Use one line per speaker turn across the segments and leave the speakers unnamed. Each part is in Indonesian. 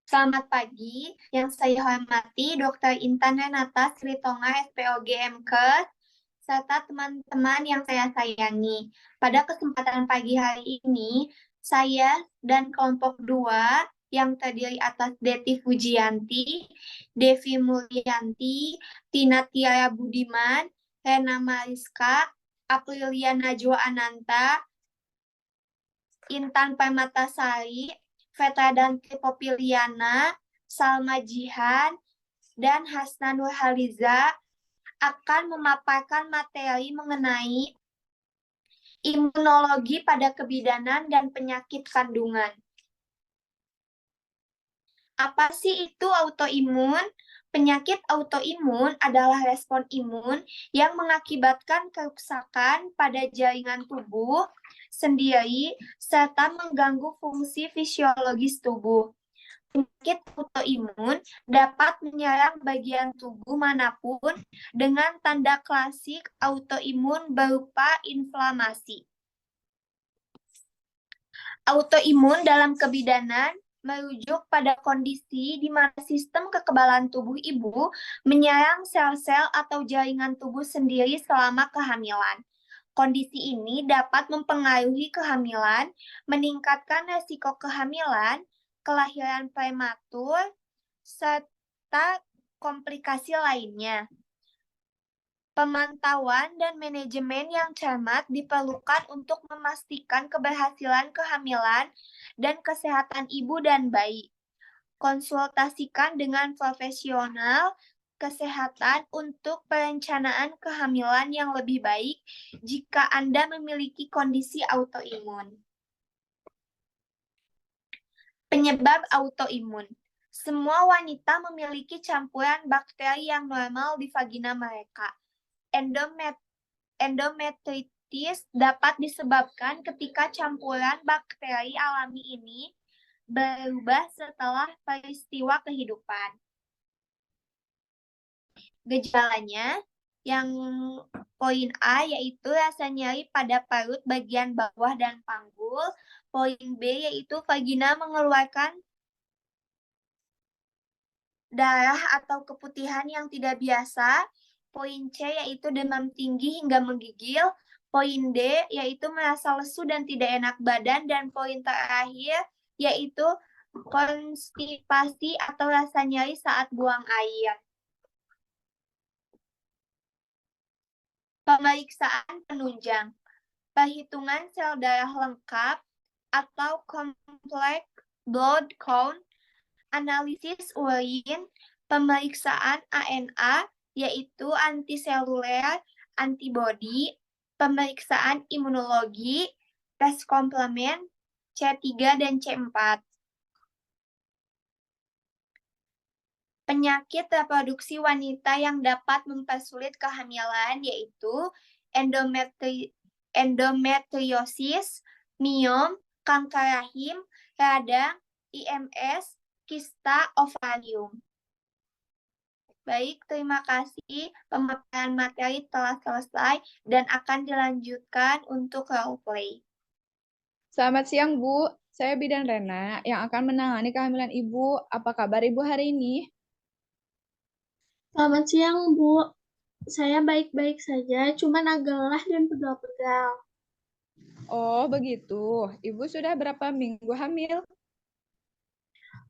Selamat pagi, yang saya hormati Dr. Intan Renata Sritonga, SPOG MKes, serta teman-teman yang saya sayangi. Pada kesempatan pagi hari ini, saya dan kelompok 2 yang terdiri atas Deti Fujianti, Devi Mulyanti, Tina Tiara Budiman, Rena Mariska, Aprilia Najwa Ananta, Intan Permatasari, Vetra dan Popiliana, Salma Jihan, dan Hasna Nurhaliza akan memaparkan materi mengenai imunologi pada kebidanan dan penyakit kandungan. Apa sih itu autoimun? Penyakit autoimun adalah respon imun yang mengakibatkan kerusakan pada jaringan tubuh sendiri serta mengganggu fungsi fisiologis tubuh. Penyakit autoimun dapat menyerang bagian tubuh manapun dengan tanda klasik autoimun berupa inflamasi. Autoimun dalam kebidanan merujuk pada kondisi di mana sistem kekebalan tubuh ibu menyerang sel-sel atau jaringan tubuh sendiri selama kehamilan. Kondisi ini dapat mempengaruhi kehamilan, meningkatkan resiko kehamilan, kelahiran prematur, serta komplikasi lainnya. Pemantauan dan manajemen yang cermat diperlukan untuk memastikan keberhasilan kehamilan dan kesehatan ibu dan bayi. Konsultasikan dengan profesional kesehatan untuk perencanaan kehamilan yang lebih baik jika Anda memiliki kondisi autoimun. Penyebab autoimun. Semua wanita memiliki campuran bakteri yang normal di vagina mereka. Endometritis dapat disebabkan ketika campuran bakteri alami ini berubah setelah peristiwa kehidupan. Gejalanya yang poin A yaitu rasa nyeri pada perut bagian bawah dan panggul. Poin B yaitu vagina mengeluarkan darah atau keputihan yang tidak biasa. Poin C yaitu demam tinggi hingga menggigil. Poin D yaitu merasa lesu dan tidak enak badan. Dan poin terakhir yaitu konstipasi atau rasa nyeri saat buang air. Pemeriksaan penunjang. Perhitungan sel darah lengkap atau complex blood count, analisis urin, pemeriksaan ANA, yaitu antiseluler antibody, pemeriksaan imunologi, tes komplement, C3 dan C4. Penyakit reproduksi wanita yang dapat mempersulit kehamilan yaitu endometriosis, miom, kanker rahim, radang, IMS, kista ovarium. Baik, terima kasih. Pemaparan materi telah selesai dan akan dilanjutkan untuk role play.
Selamat siang, Bu. Saya Bidan Rena yang akan menangani kehamilan Ibu. Apa kabar Ibu hari ini?
Selamat siang, Bu. Saya baik-baik saja, cuman agak lelah dan pegal-pegal.
Oh, begitu. Ibu sudah berapa minggu hamil?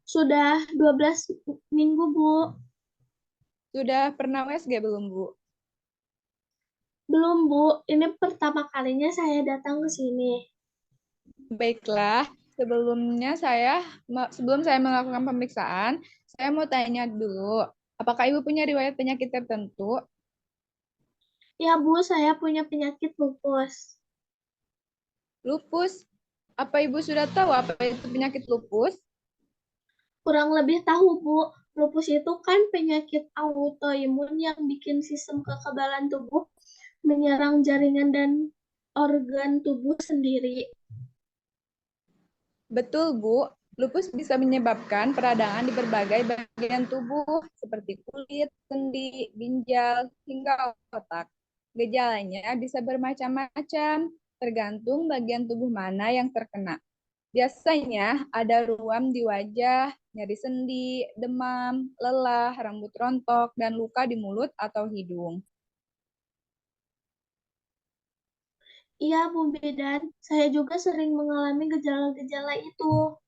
Sudah 12 minggu, Bu.
Sudah pernah USG belum, Bu?
Belum, Bu. Ini pertama kalinya saya datang ke sini.
Baiklah, sebelum saya melakukan pemeriksaan, saya mau tanya dulu, apakah Ibu punya riwayat penyakit tertentu?
Ya, Bu, saya punya penyakit lupus.
Lupus? Apa Ibu sudah tahu apa itu penyakit lupus?
Kurang lebih tahu, Bu. Lupus itu kan penyakit autoimun yang bikin sistem kekebalan tubuh menyerang jaringan dan organ tubuh sendiri.
Betul, Bu. Lupus bisa menyebabkan peradangan di berbagai bagian tubuh, seperti kulit, sendi, ginjal, hingga otak. Gejalanya bisa bermacam-macam, tergantung bagian tubuh mana yang terkena. Biasanya ada ruam di wajah, nyeri sendi, demam, lelah, rambut rontok, dan luka di mulut atau hidung.
Iya, Bu Bidan. Saya juga sering mengalami gejala-gejala itu.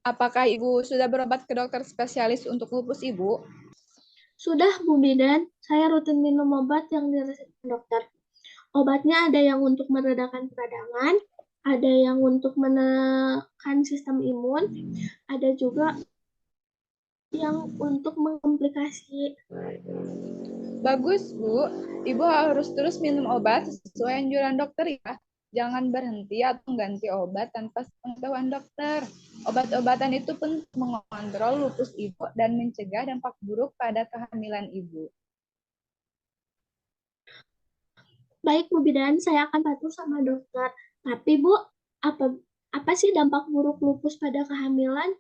Apakah Ibu sudah berobat ke dokter spesialis untuk lupus Ibu?
Sudah, Bu Bidan. Saya rutin minum obat yang diresepkan dokter. Obatnya ada yang untuk meredakan peradangan, ada yang untuk menekan sistem imun, ada juga yang untuk mengkomplikasi.
Bagus, Bu. Ibu harus terus minum obat sesuai anjuran dokter ya. Jangan berhenti atau mengganti obat tanpa sepengetahuan dokter. Obat-obatan itu penting mengontrol lupus Ibu dan mencegah dampak buruk pada kehamilan Ibu.
Baik, Bu Bidan, saya akan patuh sama dokter. Tapi, Bu, apa apa sih dampak buruk lupus pada kehamilan?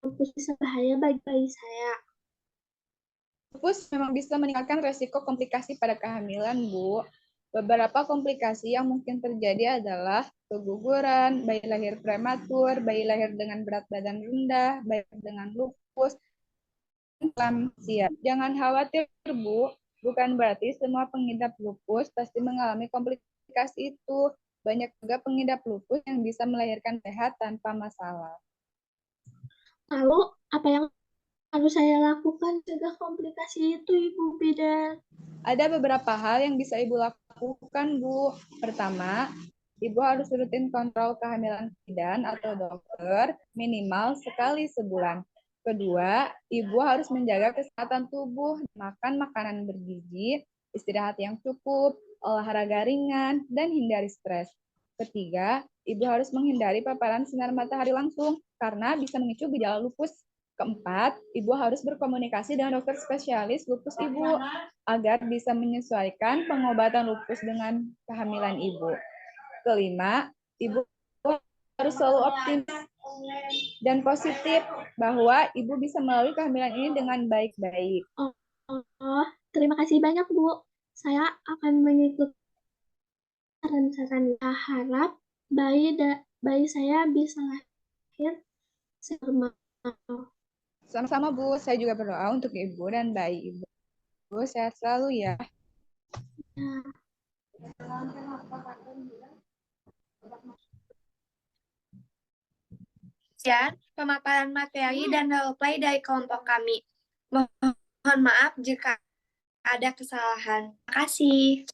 Lupus bisa bahaya bagi bayi saya.
Lupus memang bisa meningkatkan resiko komplikasi pada kehamilan, Bu. Beberapa komplikasi yang mungkin terjadi adalah keguguran, bayi lahir prematur, bayi lahir dengan berat badan rendah, bayi dengan lupus, lansia. Jangan khawatir, Bu. Bukan berarti semua pengidap lupus pasti mengalami komplikasi itu. Banyak juga pengidap lupus yang bisa melahirkan sehat tanpa masalah.
Lalu, apa yang harus saya lakukan cegah komplikasi itu, Ibu Bidan?
Ada beberapa hal yang bisa Ibu lakukan, Bu. Pertama, Ibu harus rutin kontrol kehamilan bidan atau dokter minimal sekali sebulan. Kedua, Ibu harus menjaga kesehatan tubuh, makan makanan bergizi, istirahat yang cukup, olahraga ringan, dan hindari stres. Ketiga, Ibu harus menghindari paparan sinar matahari langsung karena bisa memicu gejala lupus. Keempat, Ibu harus berkomunikasi dengan dokter spesialis lupus Ibu agar bisa menyesuaikan pengobatan lupus dengan kehamilan Ibu. Kelima, Ibu harus selalu optimis dan positif bahwa Ibu bisa melalui kehamilan ini dengan baik-baik.
Oh, terima kasih banyak, Bu. Saya akan mengikuti saran-saran. Saya harap bayi saya bisa lahir normal.
Sama-sama, Bu. Saya juga berdoa untuk Ibu dan bayi Ibu. Bu, sehat selalu ya.
Sekian pemaparan materi dan roleplay dari kelompok kami. Mohon maaf jika ada kesalahan. Terima kasih.